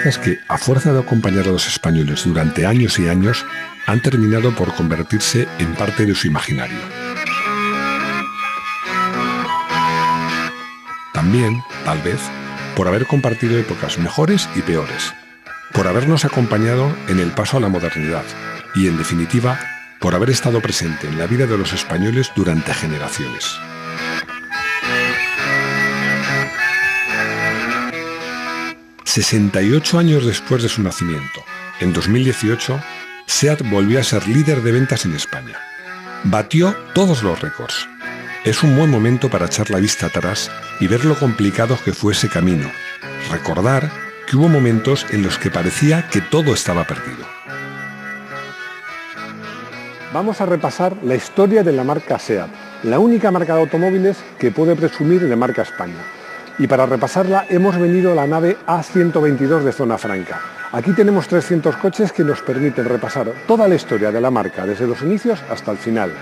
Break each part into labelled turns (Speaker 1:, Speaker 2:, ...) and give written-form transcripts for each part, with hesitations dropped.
Speaker 1: marcas que, a fuerza de acompañar a los españoles durante años y años, han terminado por convertirse en parte de su imaginario. También, tal vez, por haber compartido épocas mejores y peores, por habernos acompañado en el paso a la modernidad y, en definitiva, por haber estado presente en la vida de los españoles durante generaciones. ...68 años después de su nacimiento, en 2018, SEAT volvió a ser líder de ventas en España. Batió todos los récords. Es un buen momento para echar la vista atrás y ver lo complicado que fue ese camino. Recordar que hubo momentos en los que parecía que todo estaba perdido.
Speaker 2: Vamos a repasar la historia de la marca SEAT, la única marca de automóviles que puede presumir de marca España. Y para repasarla hemos venido a la nave A122 de Zona Franca. Aquí tenemos 300 coches que nos permiten repasar toda la historia de la marca desde los inicios hasta el final.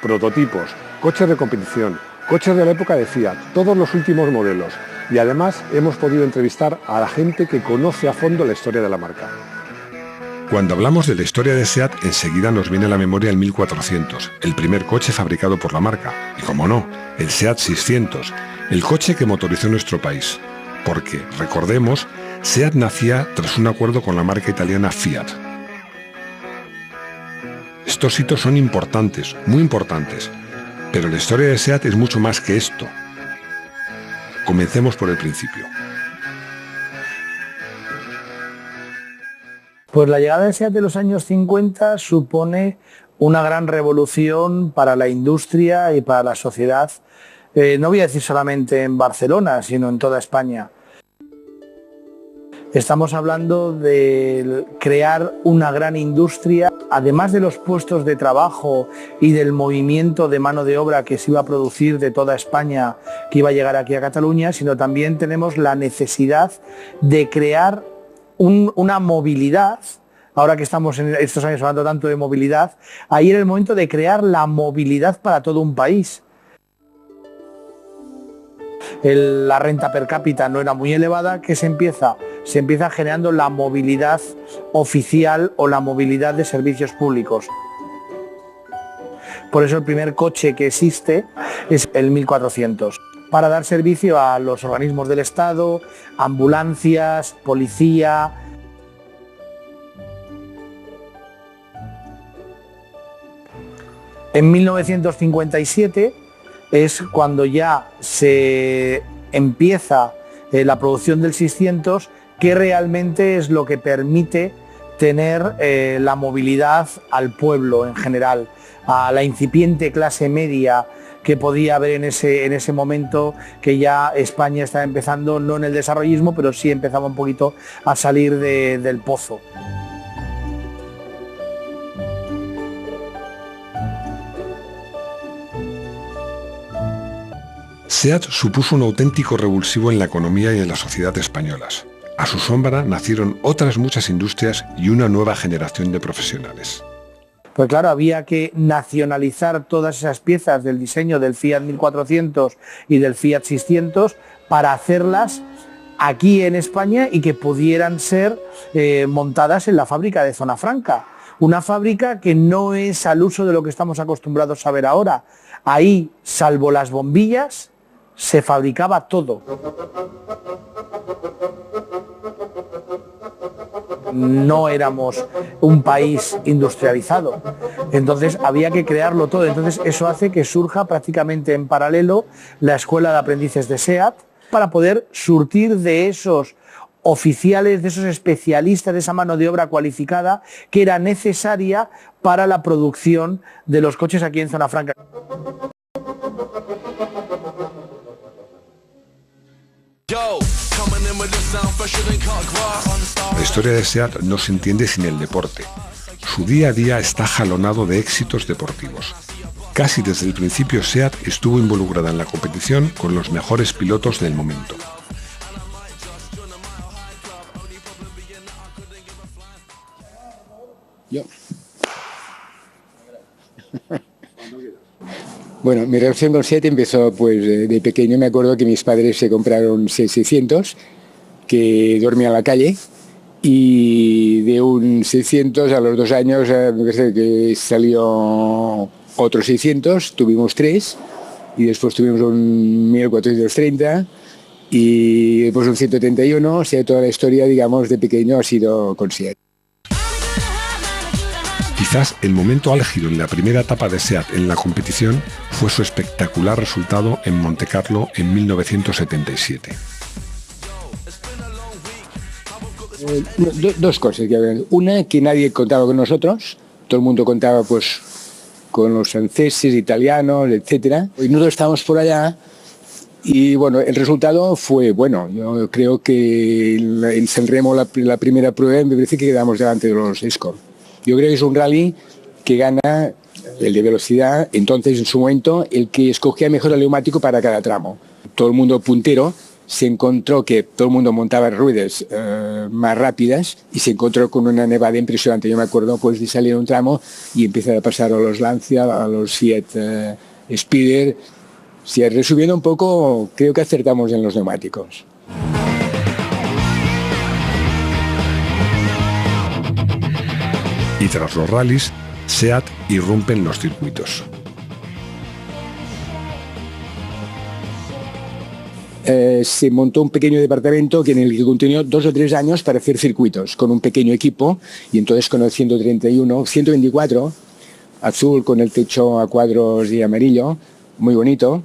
Speaker 2: Prototipos, coches de competición, coches de la época de Fiat, todos los últimos modelos. Y además hemos podido entrevistar a la gente que conoce a fondo la historia de la marca.
Speaker 1: Cuando hablamos de la historia de SEAT, enseguida nos viene a la memoria el 1400, el primer coche fabricado por la marca. Y como no, el SEAT 600, el coche que motorizó nuestro país. Porque, recordemos, SEAT nacía tras un acuerdo con la marca italiana Fiat. Estos hitos son importantes, muy importantes, pero la historia de SEAT es mucho más que esto. Comencemos por el principio.
Speaker 3: Pues la llegada de SEAT de los años 50 supone una gran revolución para la industria y para la sociedad, no voy a decir solamente en Barcelona, sino en toda España. Estamos hablando de crear una gran industria, además de los puestos de trabajo y del movimiento de mano de obra que se iba a producir de toda España, que iba a llegar aquí a Cataluña, sino también tenemos la necesidad de crear una movilidad. Ahora que estamos en estos años hablando tanto de movilidad, ahí era el momento de crear la movilidad para todo un país. La renta per cápita no era muy elevada. ¿Qué se empieza? Se empieza generando la movilidad oficial o la movilidad de servicios públicos. Por eso el primer coche que existe es el 1400, para dar servicio a los organismos del Estado, ambulancias, policía. En 1957 es cuando ya se empieza la producción del 600, que realmente es lo que permite tener la movilidad al pueblo en general, a la incipiente clase media que podía haber en ese momento, que ya España estaba empezando, no en el desarrollismo, pero sí empezaba un poquito a salir del pozo.
Speaker 1: SEAT supuso un auténtico revulsivo en la economía y en la sociedad españolas. A su sombra nacieron otras muchas industrias y una nueva generación de profesionales.
Speaker 3: Pues claro, había que nacionalizar todas esas piezas del diseño del Fiat 1400 y del Fiat 600 para hacerlas aquí en España y que pudieran ser montadas en la fábrica de Zona Franca. Una fábrica que no es al uso de lo que estamos acostumbrados a ver ahora. Ahí, salvo las bombillas, se fabricaba todo. No éramos un país industrializado, entonces había que crearlo todo. Entonces eso hace que surja prácticamente en paralelo la escuela de aprendices de SEAT para poder surtir de esos oficiales, de esos especialistas, de esa mano de obra cualificada que era necesaria para la producción de los coches aquí en Zona Franca.
Speaker 1: La historia de SEAT no se entiende sin el deporte. Su día a día está jalonado de éxitos deportivos. Casi desde el principio SEAT estuvo involucrada en la competición con los mejores pilotos del momento.
Speaker 4: Yo. Bueno, mi relación con SEAT empezó pues de pequeño. Me acuerdo que mis padres se compraron 600, que dormía en la calle, y de un 600 a los 2 años que salió otro 600, tuvimos 3 y después tuvimos un 1430 y después un 131, o sea, toda la historia, digamos, de pequeño ha sido con SEAT.
Speaker 1: Quizás el momento álgido en la primera etapa de SEAT en la competición fue su espectacular resultado en Montecarlo en 1977.
Speaker 4: Dos cosas. Una, que nadie contaba con nosotros, todo el mundo contaba pues con los franceses, italianos, etcétera. Y nosotros estábamos por allá y bueno, el resultado fue bueno. Yo creo que en San Remo la primera prueba me parece que quedamos delante de los Escort. Yo creo que es un rally que gana el de velocidad, entonces en su momento el que escogía mejor el neumático para cada tramo. Todo el mundo puntero se encontró que todo el mundo montaba ruedas más rápidas y se encontró con una nevada impresionante. Yo me acuerdo pues de salir un tramo y empezar a pasar a los Lancia, a los Fiat Spider. Si resumiendo un poco, creo que acertamos en los neumáticos.
Speaker 1: Y tras los rallies, SEAT irrumpe en los circuitos.
Speaker 4: Se montó un pequeño departamento en el que continuó 2 o 3 años para hacer circuitos con un pequeño equipo y entonces con el 124 azul con el techo a cuadros y amarillo, muy bonito,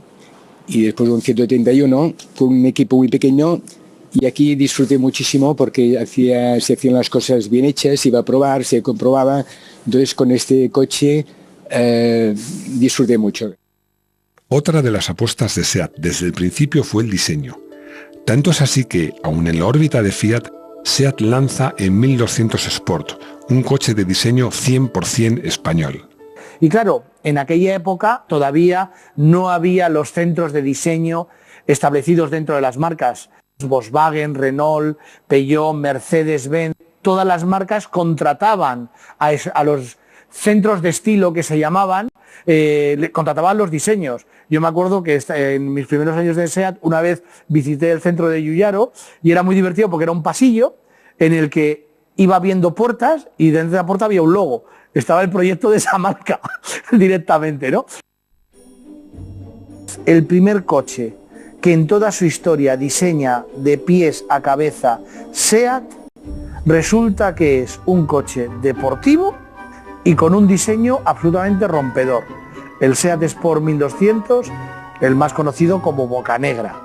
Speaker 4: y después un 131 con un equipo muy pequeño. Y aquí disfruté muchísimo porque se hacían las cosas bien hechas, se iba a probar, se comprobaba. Entonces con este coche disfruté mucho.
Speaker 1: Otra de las apuestas de SEAT desde el principio fue el diseño. Tanto es así que, aun en la órbita de Fiat, SEAT lanza en 1200 Sport, un coche de diseño 100% español.
Speaker 3: Y claro, en aquella época todavía no había los centros de diseño establecidos dentro de las marcas. Volkswagen, Renault, Peugeot, Mercedes-Benz, todas las marcas contrataban a los centros de estilo que se llamaban, contrataban los diseños. Yo me acuerdo que en mis primeros años de SEAT una vez visité el centro de Lluyaro y era muy divertido porque era un pasillo en el que iba viendo puertas y dentro de la puerta había un logo. Estaba el proyecto de esa marca directamente, ¿no? El primer coche que en toda su historia diseña de pies a cabeza SEAT, resulta que es un coche deportivo y con un diseño absolutamente rompedor. El SEAT Sport 1200, el más conocido como Bocanegra.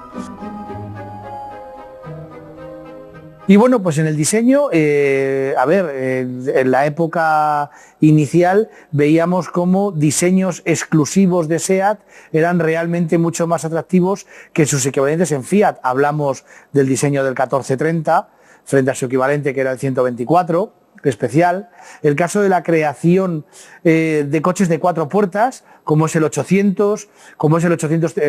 Speaker 3: Y bueno, pues en el diseño, en la época inicial veíamos cómo diseños exclusivos de SEAT eran realmente mucho más atractivos que sus equivalentes en Fiat. Hablamos del diseño del 1430 frente a su equivalente que era el 124 especial. El caso de la creación de coches de 4 puertas, como es el 800, como es el 800 que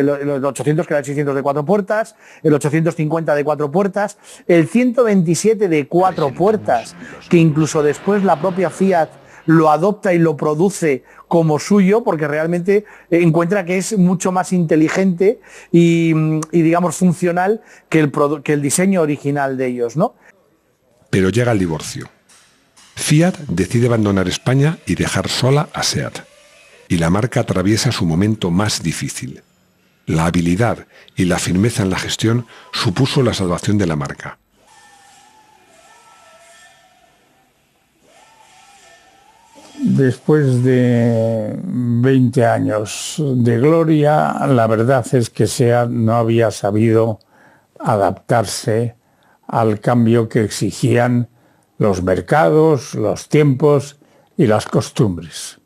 Speaker 3: era el 600 de 4 puertas, el 850 de 4 puertas, el 127 de 4 puertas, que incluso después la propia Fiat lo adopta y lo produce como suyo, porque realmente encuentra que es mucho más inteligente y digamos funcional que el diseño original de ellos, ¿no?
Speaker 1: Pero llega el divorcio. Fiat decide abandonar España y dejar sola a SEAT. Y la marca atraviesa su momento más difícil. La habilidad y la firmeza en la gestión supuso la salvación de la marca.
Speaker 5: Después de 20 años de gloria, la verdad es que SEAT no había sabido adaptarse al cambio que exigían los mercados, los tiempos y las costumbres.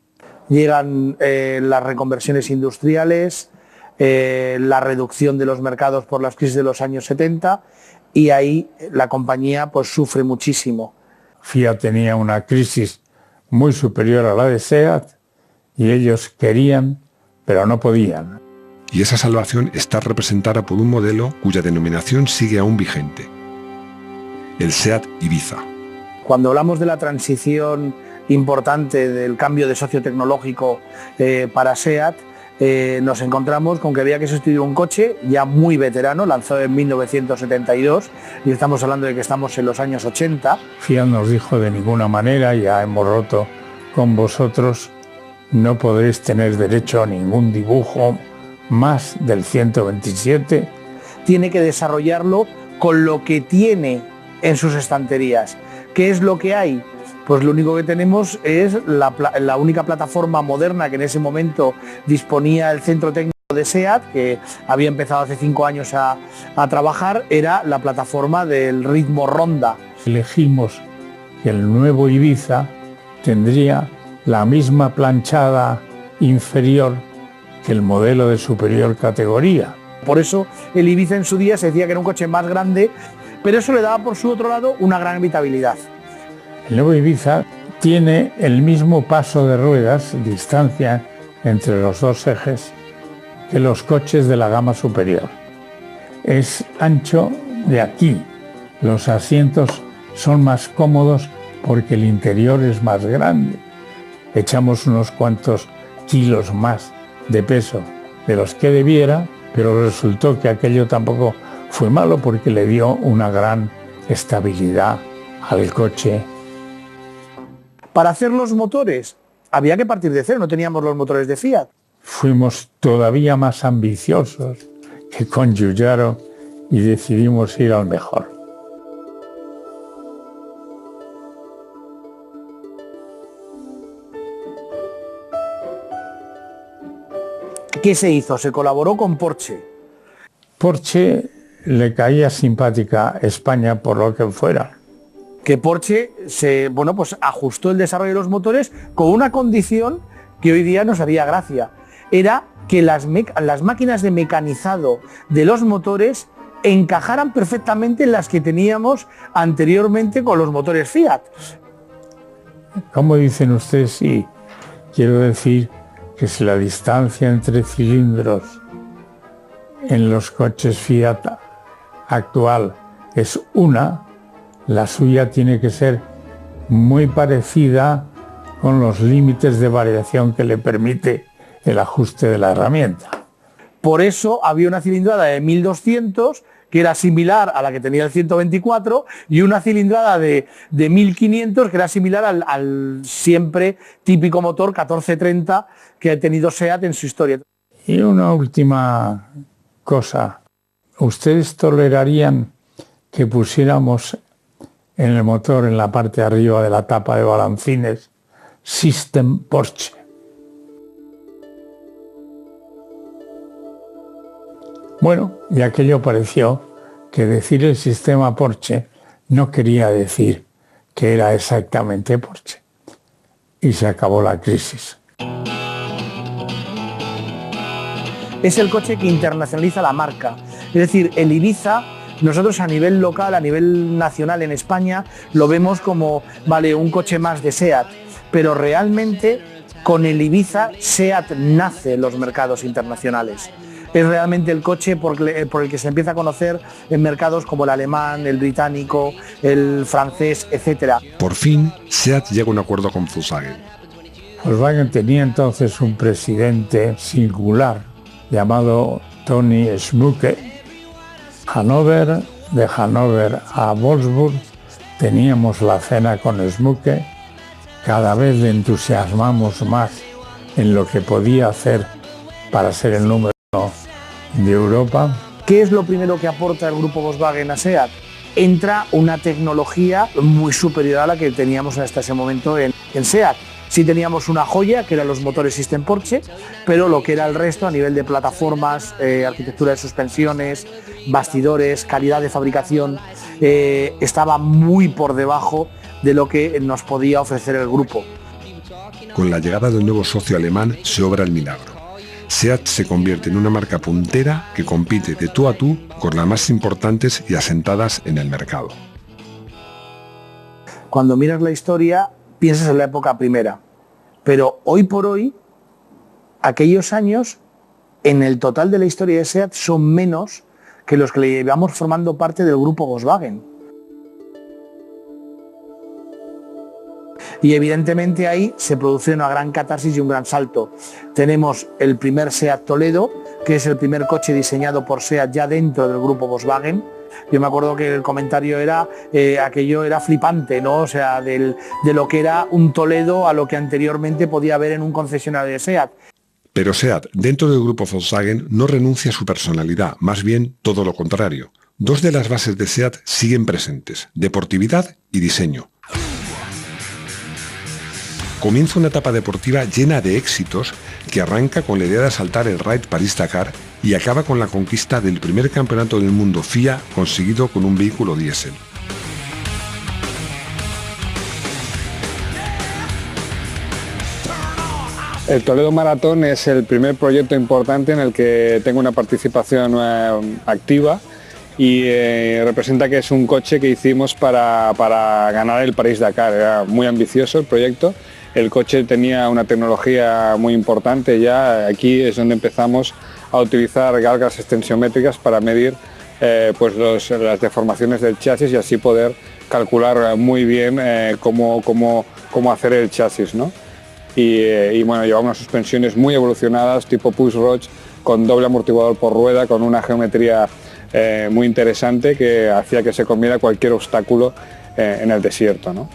Speaker 3: Llegan las reconversiones industriales, la reducción de los mercados por las crisis de los años 70 y ahí la compañía pues sufre muchísimo.
Speaker 5: Fiat tenía una crisis muy superior a la de SEAT y ellos querían, pero no podían.
Speaker 1: Y esa salvación está representada por un modelo cuya denominación sigue aún vigente: el SEAT Ibiza.
Speaker 3: Cuando hablamos de la transición importante del cambio de socio tecnológico para SEAT, nos encontramos con que había que sustituir un coche ya muy veterano, lanzado en 1972, y estamos hablando de que estamos en los años 80.
Speaker 5: Fiat nos dijo: de ninguna manera, ya hemos roto con vosotros, no podréis tener derecho a ningún dibujo más del 127.
Speaker 3: Tiene que desarrollarlo con lo que tiene en sus estanterías. ¿Qué es lo que hay? Pues lo único que tenemos es la única plataforma moderna que en ese momento disponía el centro técnico de SEAT, que había empezado hace 5 años a trabajar, era la plataforma del ritmo Ronda.
Speaker 5: Elegimos que el nuevo Ibiza tendría la misma planchada inferior que el modelo de superior categoría.
Speaker 3: Por eso el Ibiza en su día se decía que era un coche más grande, pero eso le daba por su otro lado una gran habitabilidad.
Speaker 5: El nuevo Ibiza tiene el mismo paso de ruedas, distancia entre los dos ejes, que los coches de la gama superior. Es ancho de aquí. Los asientos son más cómodos porque el interior es más grande. Echamos unos cuantos kilos más de peso de los que debiera, pero resultó que aquello tampoco fue malo porque le dio una gran estabilidad al coche.
Speaker 3: Para hacer los motores había que partir de cero, no teníamos los motores de Fiat.
Speaker 5: Fuimos todavía más ambiciosos que con Giugiaro y decidimos ir al mejor.
Speaker 3: ¿Qué se hizo? Se colaboró con Porsche.
Speaker 5: Porsche le caía simpática España por lo que fuera.
Speaker 3: Que Porsche pues ajustó el desarrollo de los motores con una condición que hoy día nos haría gracia. Era que las máquinas de mecanizado de los motores encajaran perfectamente en las que teníamos anteriormente con los motores Fiat.
Speaker 5: ¿Cómo dicen ustedes? Sí, quiero decir que si la distancia entre cilindros en los coches Fiat actual es una, la suya tiene que ser muy parecida con los límites de variación que le permite el ajuste de la herramienta.
Speaker 3: Por eso había una cilindrada de 1200 que era similar a la que tenía el 124 y una cilindrada de 1500 que era similar al siempre típico motor 1430 que ha tenido SEAT en su historia.
Speaker 5: Y una última cosa, ¿ustedes tolerarían que pusiéramos en el motor, en la parte de arriba de la tapa de balancines, System Porsche? Bueno, y aquello pareció que decir el sistema Porsche no quería decir que era exactamente Porsche. Y se acabó la crisis.
Speaker 3: Es el coche que internacionaliza la marca. Es decir, el Ibiza, nosotros a nivel local, a nivel nacional en España, lo vemos como, vale, un coche más de SEAT, pero realmente con el Ibiza SEAT nace en los mercados internacionales. Es realmente el coche por el que se empieza a conocer en mercados como el alemán, el británico, el francés, etc.
Speaker 1: Por fin, SEAT llega a un acuerdo con Volkswagen.
Speaker 5: Volkswagen tenía entonces un presidente singular llamado Tony Schmucke. De Hannover a Wolfsburg teníamos la cena con Schmucke. Cada vez le entusiasmamos más en lo que podía hacer para ser el número de Europa.
Speaker 3: ¿Qué es lo primero que aporta el grupo Volkswagen a SEAT? Entra una tecnología muy superior a la que teníamos hasta ese momento en SEAT. Sí teníamos una joya, que eran los motores System Porsche, pero lo que era el resto a nivel de plataformas, arquitectura de suspensiones, bastidores, calidad de fabricación, estaba muy por debajo de lo que nos podía ofrecer el grupo.
Speaker 1: Con la llegada del nuevo socio alemán se obra el milagro. SEAT se convierte en una marca puntera que compite de tú a tú con las más importantes y asentadas en el mercado.
Speaker 3: Cuando miras la historia, piensas en la época primera, pero hoy por hoy, aquellos años, en el total de la historia de SEAT, son menos que los que le llevamos formando parte del grupo Volkswagen. Y evidentemente ahí se produce una gran catarsis y un gran salto. Tenemos el primer SEAT Toledo, que es el primer coche diseñado por SEAT ya dentro del grupo Volkswagen. Yo me acuerdo que el comentario era, aquello era flipante, ¿no? O sea, de lo que era un Toledo a lo que anteriormente podía haber en un concesionario de SEAT.
Speaker 1: Pero SEAT, dentro del grupo Volkswagen, no renuncia a su personalidad, más bien todo lo contrario. Dos de las bases de SEAT siguen presentes, deportividad y diseño. Comienza una etapa deportiva llena de éxitos que arranca con la idea de asaltar el Ride París-Dakar y acaba con la conquista del primer campeonato del mundo FIA conseguido con un vehículo diésel.
Speaker 6: El Toledo Maratón es el primer proyecto importante en el que tengo una participación activa y representa que es un coche que hicimos para ganar el París-Dakar. Era muy ambicioso el proyecto. El coche tenía una tecnología muy importante ya. Aquí es donde empezamos a utilizar galgas extensiométricas para medir las deformaciones del chasis y así poder calcular muy bien cómo hacer el chasis, ¿no? Y bueno, llevaba unas suspensiones muy evolucionadas tipo push rod con doble amortiguador por rueda, con una geometría muy interesante que hacía que se comiera cualquier obstáculo en el desierto, ¿no?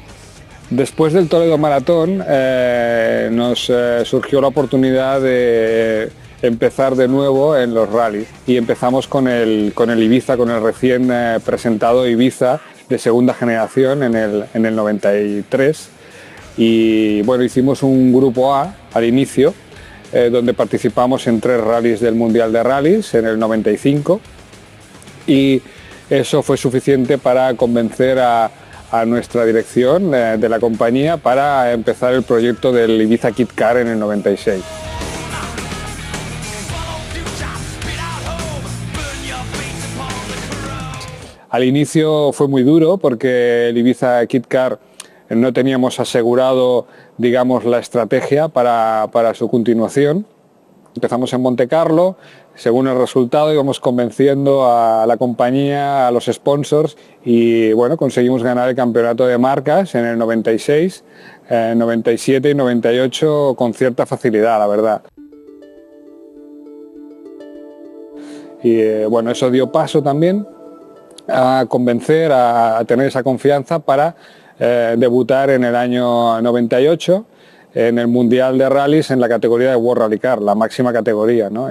Speaker 6: Después del Toledo Maratón nos surgió la oportunidad de empezar de nuevo en los rallies y empezamos con el Ibiza, con el recién presentado Ibiza de segunda generación en el 93 y bueno, hicimos un grupo A al inicio donde participamos en 3 rallies del Mundial de Rallies en el 95 y eso fue suficiente para convencer a nuestra dirección de la compañía para empezar el proyecto del Ibiza Kit Car en el 96. Al inicio fue muy duro porque el Ibiza Kit Car no teníamos asegurado, digamos, la estrategia para su continuación. Empezamos en Monte Carlo, según el resultado íbamos convenciendo a la compañía, a los sponsors y bueno, conseguimos ganar el campeonato de marcas en el 96, 97 y 98 con cierta facilidad, la verdad. Y bueno, eso dio paso también a convencer, a tener esa confianza para debutar en el año 98 en el Mundial de Rallys en la categoría de World Rally Car, la máxima categoría, ¿no?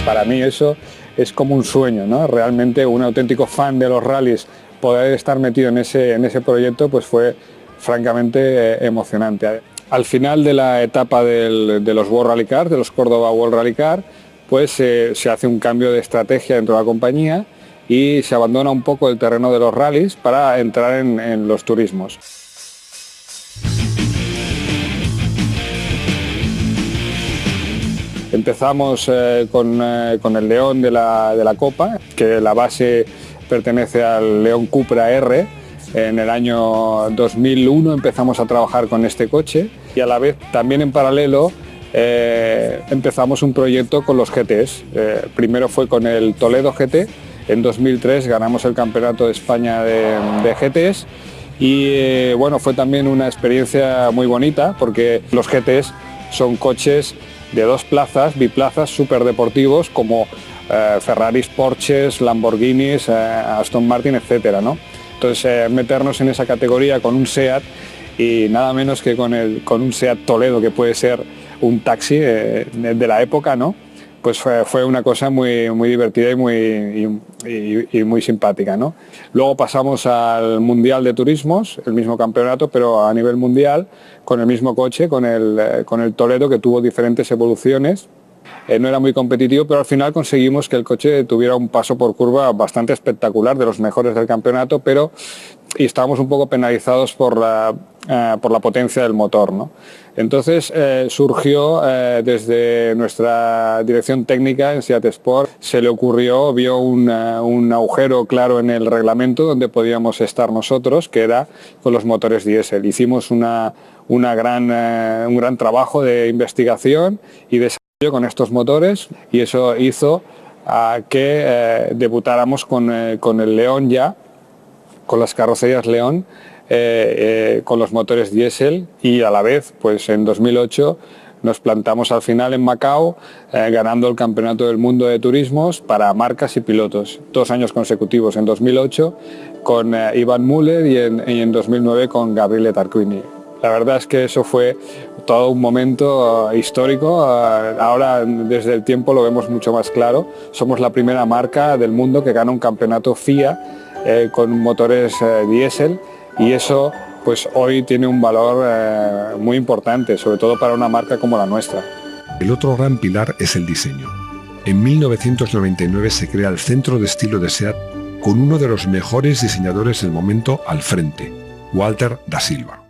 Speaker 6: Para mí eso es como un sueño, ¿no? Realmente un auténtico fan de los rallies, poder estar metido en ese proyecto pues fue francamente emocionante. Al final de la etapa de los World Rally Car, de los Córdoba World Rally Car, pues se hace un cambio de estrategia dentro de la compañía y se abandona un poco el terreno de los rallies para entrar en los turismos. Empezamos con el León de la Copa, que la base pertenece al León Cupra R. En el año 2001 empezamos a trabajar con este coche y a la vez también en paralelo empezamos un proyecto con los GTs. Primero fue con el Toledo GT, en 2003 ganamos el Campeonato de España de GTs y bueno, fue también una experiencia muy bonita porque los GTs son coches de 2 plazas, biplazas, súper deportivos como Ferraris, Porsches, Lamborghinis, Aston Martin, etcétera, ¿no? Entonces meternos en esa categoría con un SEAT y nada menos que con un SEAT Toledo, que puede ser un taxi de la época, ¿no? Pues fue una cosa muy divertida y muy simpática, ¿no? Luego pasamos al Mundial de Turismos, el mismo campeonato, pero a nivel mundial, con el mismo coche, con el Toledo, que tuvo diferentes evoluciones. No era muy competitivo, pero al final conseguimos que el coche tuviera un paso por curva bastante espectacular, de los mejores del campeonato, y estábamos un poco penalizados por la potencia del motor, ¿no? Entonces surgió desde nuestra dirección técnica en SEAT Sport, se le ocurrió, vio un agujero claro en el reglamento donde podíamos estar nosotros, que era con los motores diésel. Hicimos un gran trabajo de investigación y desarrollo con estos motores y eso hizo a que debutáramos con el León ya, con las carrocerías León, con los motores diésel, y a la vez, pues en 2008 nos plantamos al final en Macao, ganando el Campeonato del Mundo de Turismos para marcas y pilotos, 2 años consecutivos, en 2008 con Ivan Müller y en 2009 con Gabriele Tarquini. La verdad es que eso fue todo un momento histórico. Ahora desde el tiempo lo vemos mucho más claro. Somos la primera marca del mundo que gana un campeonato FIA con motores diésel, y eso pues hoy tiene un valor muy importante, sobre todo para una marca como la nuestra.
Speaker 1: El otro gran pilar es el diseño. En 1999 se crea el Centro de Estilo de SEAT con uno de los mejores diseñadores del momento al frente, Walter da Silva.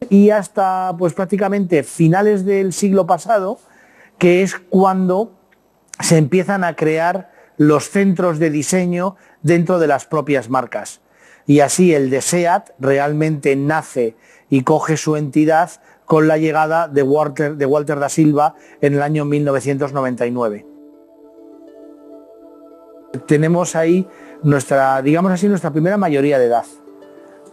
Speaker 3: Y hasta pues prácticamente finales del siglo pasado, que es cuando se empiezan a crear los centros de diseño dentro de las propias marcas. Y así el de SEAT realmente nace y coge su entidad con la llegada de Walter da Silva en el año 1999. Tenemos ahí nuestra, digamos así, nuestra primera mayoría de edad,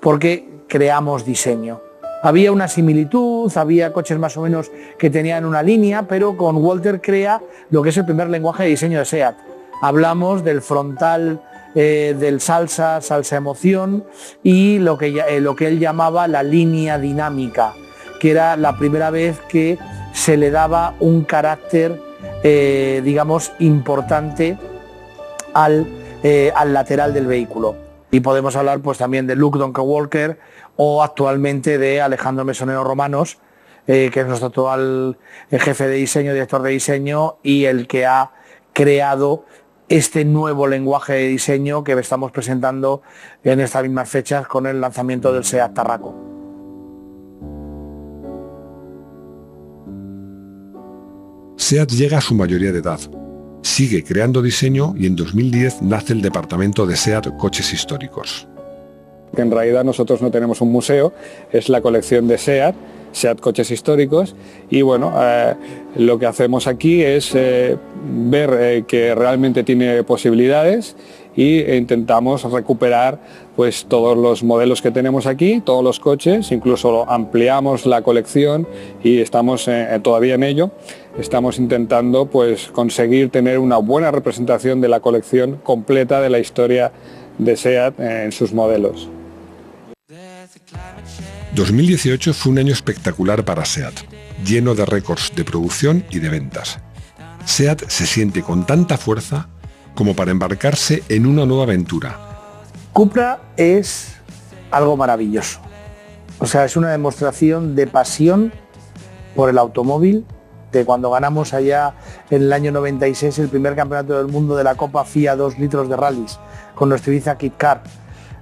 Speaker 3: porque creamos diseño. Había una similitud, había coches más o menos que tenían una línea, pero con Walter crea lo que es el primer lenguaje de diseño de SEAT. Hablamos del frontal, del salsa emoción, y lo que él llamaba la línea dinámica, que era la primera vez que se le daba un carácter, digamos, importante al lateral del vehículo. Y podemos hablar pues también de Luke Donkey Walker o actualmente de Alejandro Mesonero Romanos, que es nuestro actual jefe de diseño, director de diseño, y el que ha creado este nuevo lenguaje de diseño que estamos presentando en estas mismas fechas con el lanzamiento del SEAT Tarraco.
Speaker 1: SEAT llega a su mayoría de edad. Sigue creando diseño y en 2010 nace el departamento de SEAT Coches Históricos.
Speaker 6: En realidad nosotros no tenemos un museo, es la colección de SEAT Coches Históricos, y bueno, lo que hacemos aquí es ver que realmente tiene posibilidades, e intentamos recuperar pues todos los modelos que tenemos aquí, todos los coches, incluso ampliamos la colección y estamos todavía en ello. Estamos intentando pues conseguir tener una buena representación de la colección completa de la historia de SEAT en sus modelos.
Speaker 1: 2018 fue un año espectacular para SEAT, lleno de récords de producción y de ventas. SEAT se siente con tanta fuerza como para embarcarse en una nueva aventura.
Speaker 3: Cupra es algo maravilloso. O sea, es una demostración de pasión por el automóvil, de cuando ganamos allá en el año 96 el primer campeonato del mundo de la Copa FIA 2 litros de rallies con nuestro Ibiza Kit Car,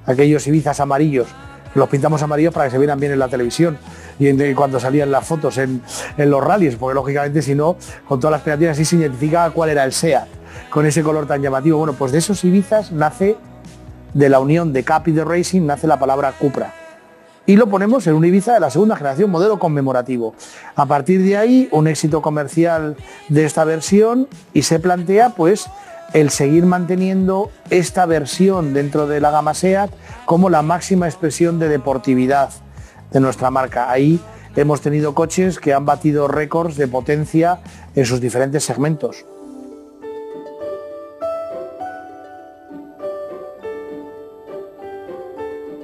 Speaker 3: aquellos Ibizas amarillos. Los pintamos amarillos para que se vieran bien en la televisión y cuando salían las fotos en los rallies, porque lógicamente si no, con todas las pegatinas así se identifica cuál era el SEAT, con ese color tan llamativo. Bueno, pues de esos Ibizas nace, de la unión de Cap y de Racing, nace la palabra Cupra. Y lo ponemos en un Ibiza de la segunda generación, modelo conmemorativo. A partir de ahí, un éxito comercial de esta versión, y se plantea pues el seguir manteniendo esta versión dentro de la gama SEAT como la máxima expresión de deportividad de nuestra marca. Ahí hemos tenido coches que han batido récords de potencia en sus diferentes segmentos.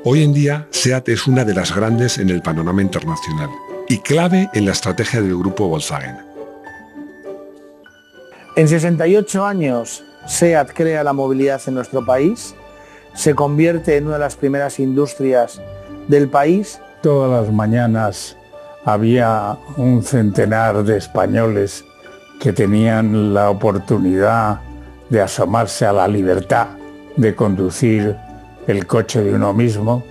Speaker 1: Hoy en día, SEAT es una de las grandes en el panorama internacional y clave en la estrategia del grupo Volkswagen.
Speaker 3: En 68 años, SEAT crea la movilidad en nuestro país, se convierte en una de las primeras industrias del país.
Speaker 5: Todas las mañanas había un centenar de españoles que tenían la oportunidad de asomarse a la libertad de conducir el coche de uno mismo.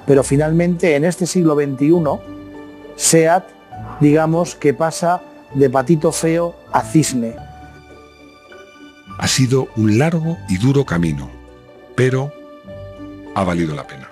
Speaker 3: Pero finalmente en este siglo XXI, SEAT, digamos que pasa de patito feo a cisne.
Speaker 1: Ha sido un largo y duro camino, pero ha valido la pena.